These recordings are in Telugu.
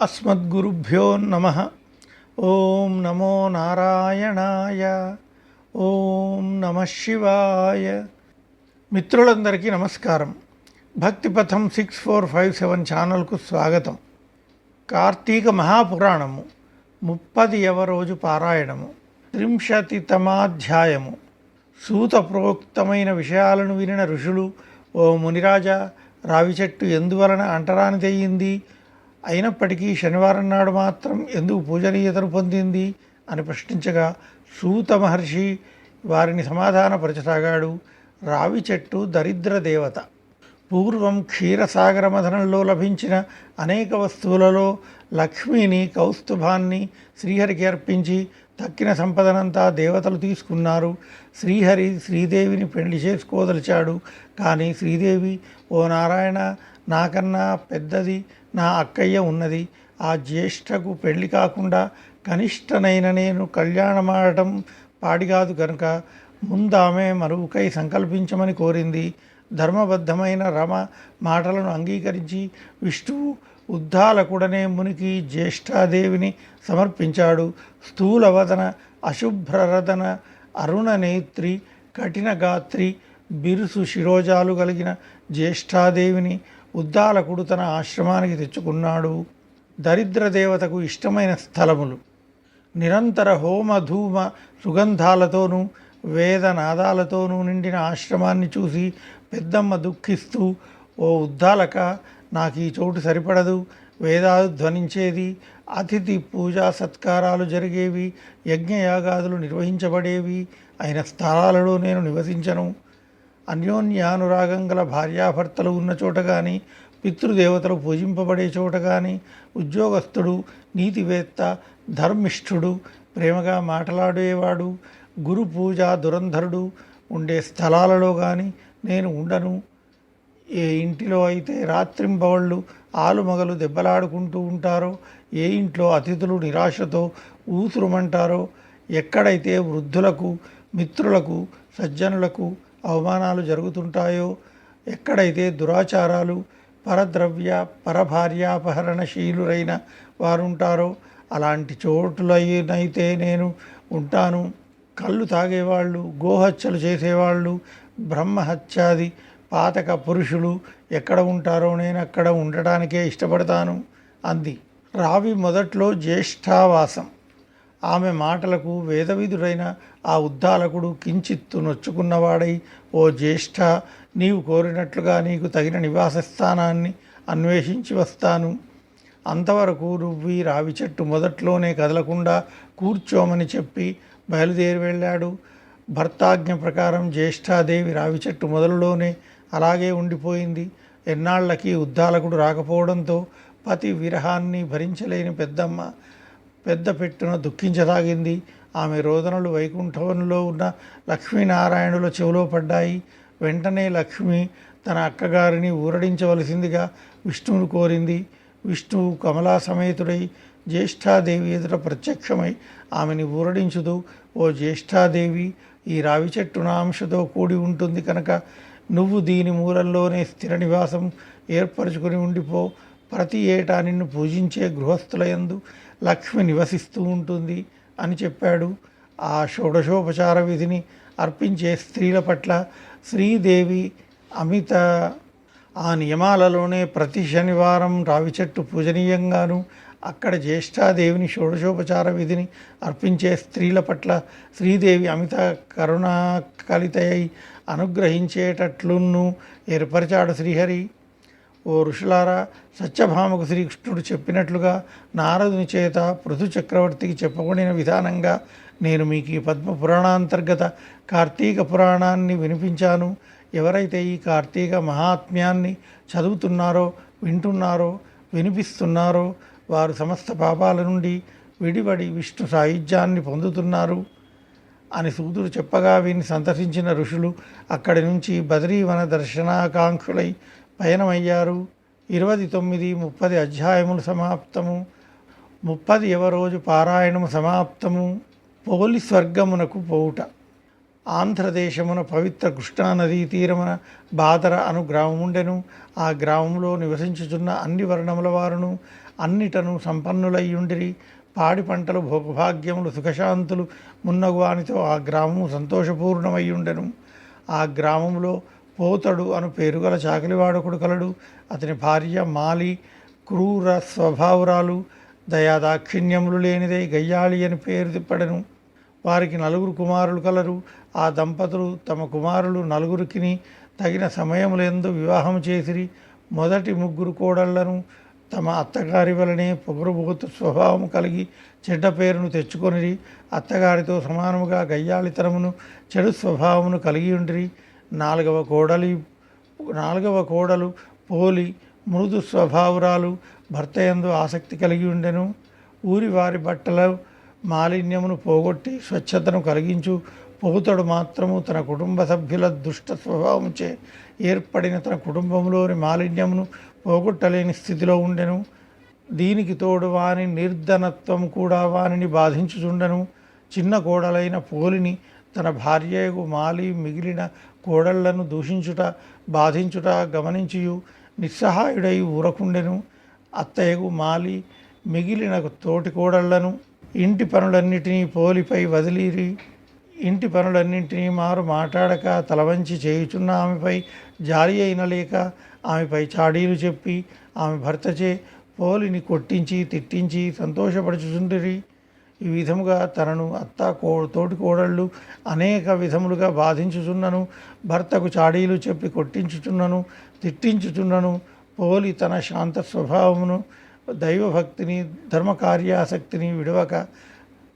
అస్మద్గురుభ్యో నమః. ఓం నమో నారాయణాయ. ఓం నమః శివాయ. మిత్రులందరికీ నమస్కారం. భక్తిపథం 6457 ఛానల్కు స్వాగతం. కార్తీక మహాపురాణము 30వ రోజు పారాయణము 30తమాధ్యాయము. సూత ప్రోక్తమైన విషయాలను వినిన ఋషులు, ఓ మునిరాజా, రావి చెట్టు ఎందువలన అంటరానిదయ్యింది, అయినప్పటికీ శనివారం నాడు మాత్రం ఎందుకు పూజనీయతను పొందింది అని ప్రశ్నించగా సూత మహర్షి వారిని సమాధానపరచసాగాడు. రావి చెట్టు దరిద్ర దేవత. పూర్వం క్షీరసాగర మథనంలో లభించిన అనేక వస్తువులలో లక్ష్మిని, కౌస్తుభాన్ని శ్రీహరికి అర్పించి తక్కిన సంపదనంతా దేవతలు తీసుకున్నారు. శ్రీహరి శ్రీదేవిని పెళ్లి చేసుకోదలిచాడు. కానీ శ్రీదేవి, ఓ నారాయణ, నాకన్నా పెద్దది నా అక్కయ్య ఉన్నది. ఆ జ్యేష్ఠకు పెళ్లి కాకుండా కనిష్టనైన నేను కళ్యాణమాడటం పాడికాదు కనుక ముందామె మరువుకై సంకల్పించమని కోరింది. ధర్మబద్ధమైన రమ మాటలను అంగీకరించి విష్ణువు ఉద్దాలకుడనే మునికి జ్యేష్ఠాదేవిని సమర్పించాడు. స్థూలవదన, అశుభ్రరదన, అరుణనేత్రి, కఠినగాత్రి, బిరుసు శిరోజాలు కలిగిన జ్యేష్ఠాదేవిని ఉద్దాలకుడు తన ఆశ్రమానికి తెచ్చుకున్నాడు. దరిద్ర దేవతకు ఇష్టమైన స్థలములు. నిరంతర హోమ ధూమ సుగంధాలతోనూ వేదనాదాలతోనూ నిండిన ఆశ్రమాన్ని చూసి పెద్దమ్మ దుఃఖిస్తూ, ఓ ఉద్దాలక, నాకు ఈ చోటు సరిపడదు. వేదాలు ధ్వనించేది, అతిథి పూజా సత్కారాలు జరిగేవి, యజ్ఞయాగాదులు నిర్వహించబడేవి అయిన స్థలాలలో నేను నివసించను. అన్యోన్యానురాగం గల భార్యాభర్తలు ఉన్న చోట కానీ, పితృదేవతలు పూజింపబడే చోట కానీ, ఉద్యోగస్తుడు, నీతివేత్త, ధర్మిష్ఠుడు, ప్రేమగా మాట్లాడేవాడు, గురు పూజ దురంధరుడు ఉండే స్థలాలలో కానీ నేను ఉండను. ఏ ఇంటిలో అయితే రాత్రింబవళ్ళు ఆలుమగలు దెబ్బలాడుకుంటూ ఉంటారో, ఏ ఇంట్లో అతిథులు నిరాశతో ఊసురుమంటారో, ఎక్కడైతే వృద్ధులకు, మిత్రులకు, సజ్జనులకు అవమానాలు జరుగుతుంటాయో, ఎక్కడైతే దురాచారాలు, పరద్రవ్య పరభార్యాపహరణశీలురైన వారుంటారో అలాంటి చోటులైనైతే నేను ఉంటాను. కళ్ళు తాగేవాళ్ళు, గోహత్యలు చేసేవాళ్ళు, బ్రహ్మహత్యాది పాతక పురుషులు ఎక్కడ ఉంటారో నేను అక్కడ ఉండటానికే ఇష్టపడతాను అంది. రావి మొదట్లో జ్యేష్ఠావాసం. ఆమె మాటలకు వేదవిధుడైన ఆ ఉద్దాలకుడు కించిత్తు నొచ్చుకున్నవాడై, ఓ జ్యేష్ఠ, నీవు కోరినట్లుగా నీకు తగిన నివాస స్థానాన్ని అన్వేషించి వస్తాను. అంతవరకు నువ్వు ఈ రావి చెట్టు మొదట్లోనే కదలకుండా కూర్చోమని చెప్పి బయలుదేరి వెళ్ళాడు. భర్తాజ్ఞ ప్రకారం జ్యేష్ఠాదేవి రావి చెట్టు మొదలులోనే అలాగే ఉండిపోయింది. ఎన్నాళ్లకి ఉద్దాలకుడు రాకపోవడంతో పతి విరహాన్ని భరించలేని పెద్దమ్మ పెద్ద పెట్టున దుఃఖించసాగింది. ఆమె రోదనలు వైకుంఠంలో ఉన్న లక్ష్మీనారాయణుల చెవిలో పడ్డాయి. వెంటనే లక్ష్మి తన అక్కగారిని ఊరడించవలసిందిగా విష్ణువును కోరింది. విష్ణువు కమలా సమేతుడై జ్యేష్ఠాదేవి ఎదుట ప్రత్యక్షమై ఆమెని ఊరడించుదు. ఓ జ్యేష్ఠాదేవి, ఈ రావి చెట్టు నా అంశతో కూడి ఉంటుంది కనుక నువ్వు దీని మూలల్లోనే స్థిర నివాసం ఏర్పరచుకొని ఉండిపో. ప్రతి ఏటా నిన్ను పూజించే గృహస్థులయందు లక్ష్మి నివసిస్తూ ఉంటుంది అని చెప్పాడు. ఆ షోడశోపచార విధిని అర్పించే స్త్రీల పట్ల శ్రీదేవి అమిత ఆ నియమాలలోనే ప్రతి శనివారం రావి చెట్టు పూజనీయంగాను, అక్కడ జ్యేష్ఠాదేవిని షోడశోపచార విధిని అర్పించే స్త్రీల పట్ల శ్రీదేవి అమిత కరుణాకలితయై అనుగ్రహించేటట్లును ఏర్పరిచాడు శ్రీహరి. ఓ ఋషులారా, సత్యభామకు శ్రీకృష్ణుడు చెప్పినట్లుగా నారదుని చేత పృథు చక్రవర్తికి చెప్పబడిన విధానంగా నేను మీకు ఈ పద్మ పురాణాంతర్గత కార్తీక పురాణాన్ని వినిపించాను. ఎవరైతే ఈ కార్తీక మహాత్మ్యాన్ని చదువుతున్నారో, వింటున్నారో, వినిపిస్తున్నారో వారు సమస్త పాపాల నుండి విడివడి విష్ణు సాయుధ్యాన్ని పొందుతున్నారు అని సూతుడు చెప్పగా విని సందర్శించిన ఋషులు అక్కడి నుంచి బదరీవన దర్శనాకాంక్షులై పయనమయ్యారు. 29, 30 అధ్యాయములు సమాప్తము. 30వ రోజు పారాయణము సమాప్తము. పోలి స్వర్గమునకు పోవుట. ఆంధ్రదేశమున పవిత్ర కృష్ణానదీ తీరమున బాదర అను గ్రామముండెను. ఆ గ్రామంలో నివసించుచున్న అన్ని వర్ణముల వారును అన్నిటను సంపన్నులయ్యుండిరి. పాడి పంటలు భోగభాగ్యములు సుఖశాంతులు మున్నగు వానితో ఆ గ్రామము సంతోషపూర్ణమయ్యుండెను. ఆ గ్రామంలో పోతడు అను పేరుగల చాకలివాడొకడు కలడు. అతని భార్య మాలి క్రూర స్వభావురాలు, దయాదాక్షిణ్యములు లేనిదై గయ్యాళి అని పేరు తిప్పడెను. వారికి 9 కుమారులు కలరు. ఆ దంపతులు తమ కుమారులు 9కిని తగిన సమయములందు వివాహం చేసిరి. మొదటి 3 కోడళ్లను తమ అత్తగారి వలనే పొగరుబోతు స్వభావం కలిగి చెడ్డ పేరును తెచ్చుకొనిరి. అత్తగారితో సమానముగా గయ్యాళితనమును చెడు స్వభావమును కలిగి ఉండిరి. 4వ కోడలు పోలి మృదు స్వభావురాలు, భర్తయందు ఆసక్తి కలిగి ఉండెను. ఊరి వారి బట్టల మాలిన్యమును పోగొట్టి స్వచ్ఛతను కలిగించు పోతడు మాత్రము తన కుటుంబ సభ్యుల దుష్ట స్వభావంచే ఏర్పడిన తన కుటుంబంలోని మాలిన్యమును పోగొట్టలేని స్థితిలో ఉండెను. దీనికి తోడు వాని నిర్ధనత్వం కూడా వానిని బాధించుచుండెను. చిన్న కోడలైన పోలిని తన భార్యకు మాలి మిగిలిన కోడళ్లను దూషించుట బాధించుట గమనించియు నిస్సహాయుడై ఊరకుండెను. అత్తయ్యకు మాలి మిగిలిన తోటి కోడళ్లను ఇంటి పనులన్నిటినీ పోలిపై వదిలిరి. ఇంటి పనులన్నింటినీ మారు మాట్లాడక తలవంచి చేయుచున్న ఆమెపై జాలి అయిన లేక ఆమెపై చాడీలు చెప్పి ఆమె భర్తచే పోలిని కొట్టించి తిట్టించి సంతోషపరచుచుండిరి. ఈ విధముగా తనను తోటి కోడళ్ళు అనేక విధములుగా బాధించుచున్నను, భర్తకు చాడీలు చెప్పి కొట్టించుచున్నను, తిట్టించుచున్నను. పోలి తన శాంత స్వభావమును, దైవభక్తిని, ధర్మకార్యాసక్తిని విడవక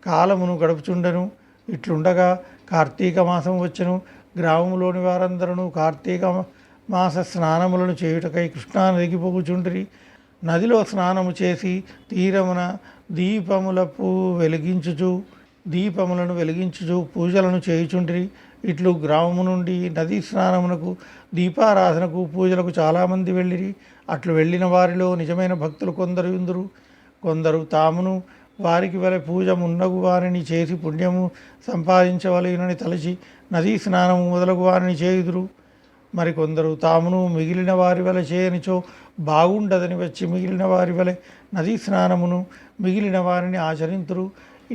కాలమును గడుపుచుండెను. ఇట్లుండగా కార్తీక మాసం వచ్చెను. గ్రామంలోని వారందరూ కార్తీక మాస స్నానములను చేయుటకై కృష్ణా నదికి పోగుచుండిరి. నదిలో స్నానము చేసి తీరమున దీపములను వెలిగించుచు పూజలను చేయుచుండిరి. ఇట్లు గ్రామము నుండి నదీ స్నానమునకు, దీపారాధనకు, పూజలకు చాలామంది వెళ్ళిరి. అట్లు వెళ్ళిన వారిలో నిజమైన భక్తులు కొందరు ఉందురు. కొందరు తామును వారికి వలె పూజ మున్నగు వారిని చేసి పుణ్యము సంపాదించవలెనని తలచి నదీ స్నానము మొదలగు వారిని చేయుదురు. మరికొందరు తామును మిగిలిన వారి వలె చేయనిచో బాగుండదని వచ్చి మిగిలిన వారి వలె నదీ స్నానమును మిగిలిన వారిని ఆచరింతురు.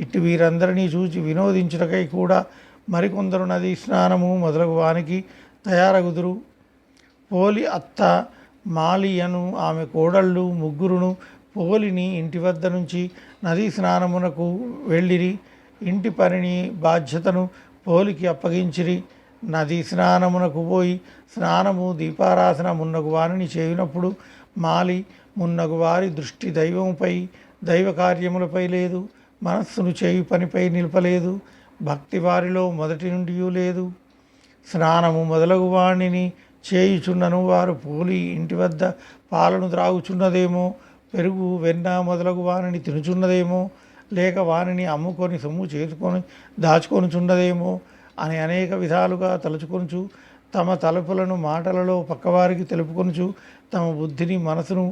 ఇట్టి వీరందరినీ చూచి వినోదించుటకై కూడా మరికొందరు నదీ స్నానము మొదలగు వానికి తయారగుదురు. పోలి అత్త మాలియను ఆమె కోడళ్ళు 3 పోలిని ఇంటి వద్ద నుంచి నదీ స్నానమునకు వెళ్ళిరి. ఇంటి పనిని బాధ్యతను పోలికి అప్పగించిరి. నదీ స్నానమునకు పోయి స్నానము, దీపారాధన మున్నగు వారిని చేయునప్పుడు మాలి మున్నగు వారి దృష్టి దైవముపై, దైవ కార్యములపై లేదు. మనస్సును చేయు పనిపై నిలపలేదు. భక్తి వారిలో మొదటి నుండి లేదు. స్నానము మొదలగు వాణిని చేయుచున్నను వారు పోలి ఇంటి వద్ద పాలను త్రాగుచున్నదేమో, పెరుగు, వెన్న మొదలగు వానిని తినుచున్నదేమో, లేక వానిని అమ్ముకొని సొమ్ము చేసుకొని దాచుకొనుచున్నదేమో అని అనేక విధాలుగా తలుచుకొనుచు తమ తలుపులను మాటలలో పక్కవారికి తెలుపుకొనుచు తమ బుద్ధిని, మనసును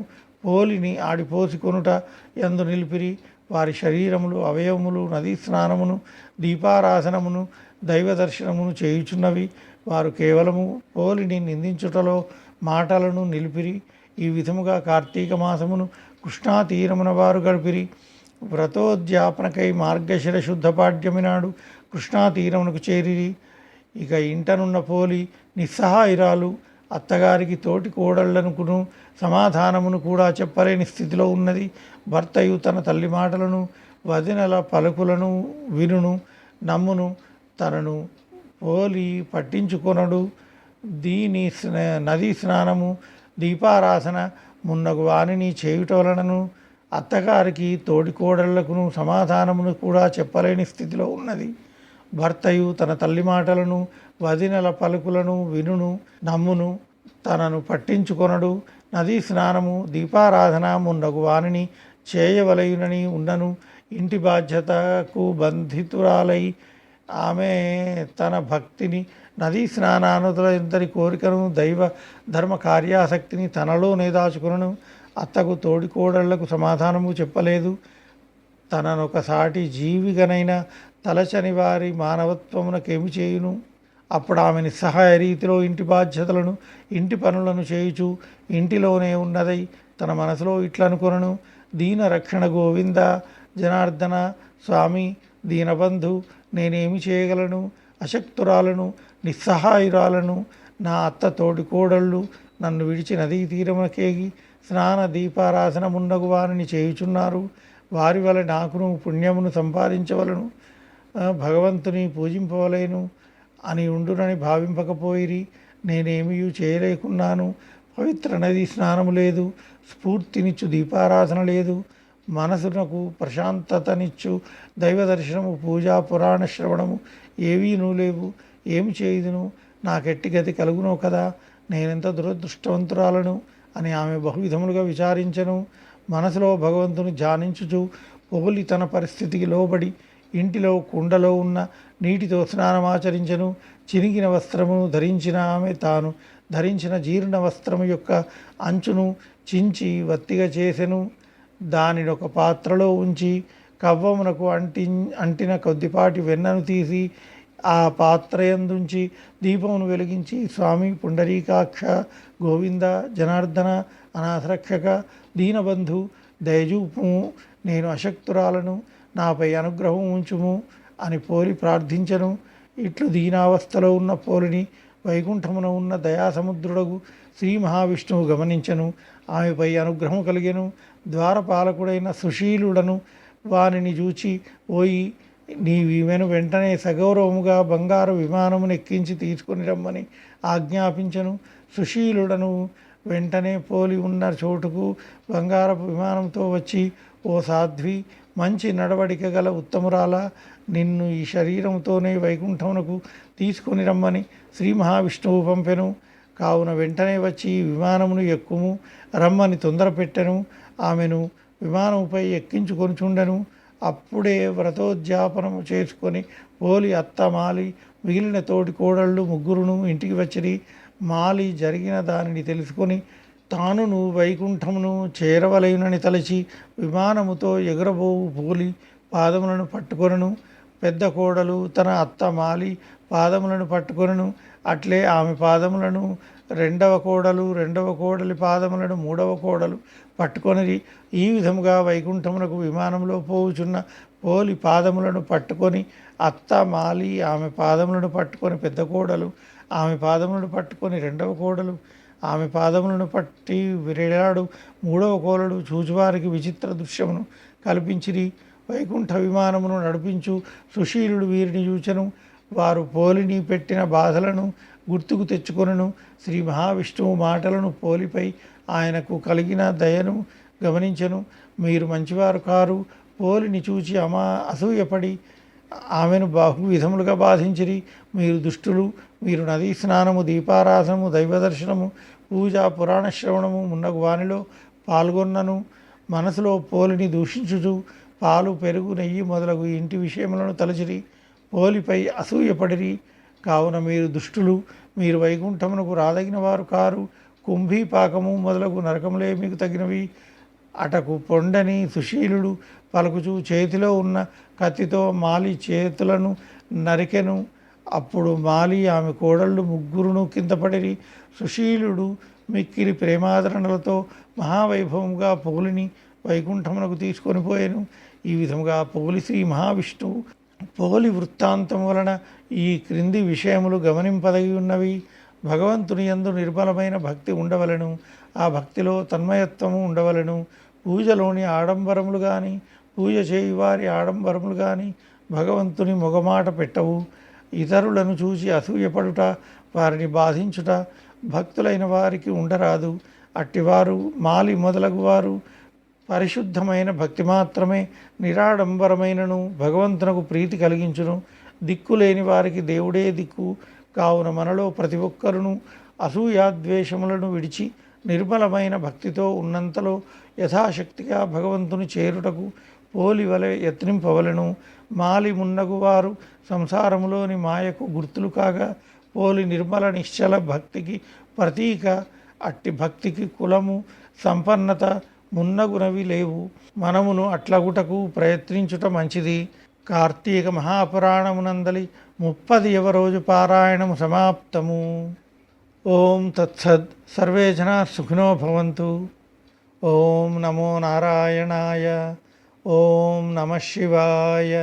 పోలిని ఆడిపోసికొనుట యందు నిలిపిరి. వారి శరీరములు, అవయవములు నదీ స్నానమును, దీపారాధనమును, దైవ దర్శనమును చేయుచున్నవి. వారు కేవలము పోలిని నిందించుటలో మాటలను నిలిపిరి. ఈ విధముగా కార్తీక మాసమును కృష్ణా తీరమున వారు గడిపిరి. వ్రతోద్యాపనకై మార్గశిర శుద్ధ పాడ్యమి నాడు కృష్ణా తీరమునకు చేరిరి. ఇక ఇంటనున్న పోలి నిస్సహాయురాలు, అత్తగారికి తోటి కోడళ్లనుకును సమాధానమును కూడా చెప్పలేని స్థితిలో ఉన్నది. భర్తయు తన తల్లి మాటలను, వదినల పలుకులను వినును, నమ్మును. తనను పోలి పట్టించుకొనడు. నదీ స్నానము, దీపారాధన మున్నగు వానిని చేయుట వలనను అత్తగారికి తోడి కోడళ్లకును సమాధానమును కూడా చెప్పలేని స్థితిలో ఉన్నది. భర్తయు తన తల్లి మాటలను, వదినల పలుకులను వినును, నమ్మును. తనను పట్టించుకొనడు. నదీ స్నానము, దీపారాధన మున్నగు వానిని చేయవలయునని ఉన్నను. ఇంటి బాధ్యతకు బంధితురాలై ఆమె తన భక్తిని, నదీ స్నానానుదరి కోరికను, దైవ ధర్మ కార్యాసక్తిని తనలోనే దాచుకునను. అత్తకు తోడి కోడళ్లకు సమాధానము చెప్పలేదు. తననొక సాటి జీవిగనైనా తలచని వారి మానవత్వమునకేమి చేయును? అప్పుడు ఆమె నిస్సహాయ రీతిలో ఇంటి బాధ్యతలను, ఇంటి పనులను చేయుచు ఇంటిలోనే ఉన్నదై తన మనసులో ఇట్లనుకొనను, దీన రక్షణ గోవింద జనార్దన స్వామి దీనబంధు నేనేమి చేయగలను, అశక్తురాలను, నిస్సహాయురాలను. నా అత్త తోడి కోడళ్ళు నన్ను విడిచి నదీ తీరమునకేగి స్నాన దీపారాధనమున్నగు వారిని చేయుచున్నారు. వారి వల్ల నాకును పుణ్యమును సంపాదించవలను, భగవంతుని పూజింపవలేను అని ఉండునని భావింపకపోయిరి. నేనేమీ చేయలేకున్నాను. పవిత్ర నది స్నానము లేదు, స్ఫూర్తినిచ్చు దీపారాధన లేదు, మనసునకు ప్రశాంతతనిచ్చు దైవ దర్శనము, పూజా పురాణ శ్రవణము ఏవీనూ లేవు. ఏమి చేయుదును, నాకెట్టి గతి కలుగునో కదా, నేనెంత దురదృష్టవంతురాలను అని ఆమె బహువిధములుగా విచారించను. మనసులో భగవంతుని ధ్యానించుచు పోలి తన పరిస్థితికి లోబడి ఇంటిలో కుండలో ఉన్న నీటితో స్నానమాచరించను. చినిగిన వస్త్రమును ధరించిన ఆమె తాను ధరించిన జీర్ణ వస్త్రము యొక్క అంచును చించి వత్తిగా చేసెను. దానిని ఒక పాత్రలో ఉంచి కవ్వమునకు అంటిన కొద్దిపాటి వెన్నను తీసి ఆ పాత్రయందుంచి దీపమును వెలిగించి, స్వామి పుండరీకాక్ష గోవింద జనార్దన అనాథరక్షక దీనబంధు దయజూపుము, నేను అశక్తురాలను, నాపై అనుగ్రహం ఉంచుము అని పోలి ప్రార్థించను. ఇట్లు దీనావస్థలో ఉన్న పోలిని వైకుంఠమున ఉన్న దయాసముద్రుడగు శ్రీ మహావిష్ణువు గమనించను. ఆమెపై అనుగ్రహం కలిగెను. ద్వారపాలకుడైన సుశీలుడను వానిని చూచి, ఓయి నీవీమెను వెంటనే సగౌరవముగా బంగారు విమానమును ఎక్కించి తీసుకుని రమ్మని ఆజ్ఞాపించను. సుశీలుడను వెంటనే పోలి ఉన్న చోటుకు బంగారపు విమానంతో వచ్చి, ఓ సాధ్వి, మంచి నడవడిక గల ఉత్తమురాల, నిన్ను ఈ శరీరంతోనే వైకుంఠమునకు తీసుకొని రమ్మని శ్రీ మహావిష్ణువు పంపెను. కావున వెంటనే వచ్చి విమానమును ఎక్కుము రమ్మని తొందర పెట్టెను. ఆమెను విమానముపై ఎక్కించుకొనుచుండెను. అప్పుడే వ్రతోద్యాపనము చేసుకొని పోలి అత్త మాలి మిగిలిన తోటి కోడళ్ళు ముగ్గురును ఇంటికి వచ్చిరి. మాలి జరిగిన దానిని తెలుసుకొని తానును వైకుంఠమును చేరవలయునని తలచి విమానముతో ఎగురబోవు పోలి పాదములను పట్టుకొనను. పెద్ద కోడలు తన అత్త మాలి పాదములను పట్టుకొనను. అట్లే ఆమె పాదములను రెండవ కోడలి పాదములను మూడవ కోడలు పట్టుకొనిరి. ఈ విధముగా వైకుంఠమునకు విమానంలో పోవుచున్న పోలి పాదములను పట్టుకొని అత్త మాలి ఆమె పాదములను పట్టుకొని పెద్ద కోడలు, ఆమె పాదములను పట్టుకొని రెండవ కోడలు, ఆమె పాదములను పట్టి విరేలాడు మూడవ కోడలు చూచువారికి విచిత్ర దృశ్యమును కల్పించిరి. వైకుంఠ విమానమును నడిపించు సుశీలుడు వీరిని చూచెను. వారు పోలిని పెట్టిన బాధలను గుర్తుకు తెచ్చుకొనను. శ్రీ మహావిష్ణువు మాటలను పోలిపై ఆయనకు కలిగిన దయను గమనించెను. మీరు మంచివారు కారు, పోలిని చూచి అసూయపడి ఆమెను బహు విధములుగా బాధించిరి. మీరు దుష్టులు, మీరు నదీ స్నానము, దీపారాధనము, దైవదర్శనము, పూజ పురాణ శ్రవణము మున్నగు వానిలో పాల్గొన్నను. మనసులో పోలిని దూషించుచు పాలు పెరుగు నెయ్యి మొదలగు ఇంటి విషయములను తలచిరి. పోలిపై అసూయపడిరి. కావున మీరు దుష్టులు, మీరు వైకుంఠమునకు రాదగిన వారు కారు. కుంభీపాకము మొదలగు నరకములే మీకు తగినవి. అటకు పొండని సుశీలుడు పలుకుచు చేతిలో ఉన్న కత్తితో మాలి చేతులను నరికెను. అప్పుడు మాలి ఆమె కోడళ్ళు ముగ్గురును కింద పడిరి. సుశీలుడు మిక్కిరి ప్రేమాదరణలతో మహావైభవముగా పోలిని వైకుంఠమునకు తీసుకొని పోయాను. ఈ విధముగా పోలి శ్రీ మహావిష్ణువు పోలి వృత్తాంతం వలన ఈ క్రింది విషయములు గమనింపదగి ఉన్నవి. భగవంతుని యందు నిర్మలమైన భక్తి ఉండవలను. ఆ భక్తిలో తన్మయత్వము ఉండవలను. పూజలోని ఆడంబరములు కానీ, పూజ చేయువారి ఆడంబరములు కానీ భగవంతుని మొగమాట పెట్టవు. ఇతరులను చూసి అసూయపడుట, వారిని బాధించుట భక్తులైన వారికి ఉండరాదు. అట్టివారు మాలి మొదలగు వారు పరిశుద్ధమైన భక్తి మాత్రమే నిరాడంబరమైనను భగవంతునకు ప్రీతి కలిగించును. దిక్కులేని వారికి దేవుడే దిక్కు. కావున మనలో ప్రతి ఒక్కరును అసూయాద్వేషములను విడిచి నిర్మలమైన భక్తితో ఉన్నంతలో యథాశక్తిగా భగవంతుని చేరుటకు పోలి వలె యత్నింపవలను. మాలి మున్నగు వారు సంసారములోని మాయకు గుర్తులు కాగా, పోలి నిర్మల నిశ్చల భక్తికి ప్రతీక. అట్టి భక్తికి కులము, సంపన్నత మున్నగునవి లేవు. మనమును అట్లగుటకు ప్రయత్నించుట మంచిది. కార్తీక మహాపురాణమునందలి 30వ రోజు పారాయణము సమాప్తము. ఓం తత్సద్. సర్వే జనా సుఖినో భవంతు. ఓం నమో నారాయణాయ. ఓం నమ శివాయ.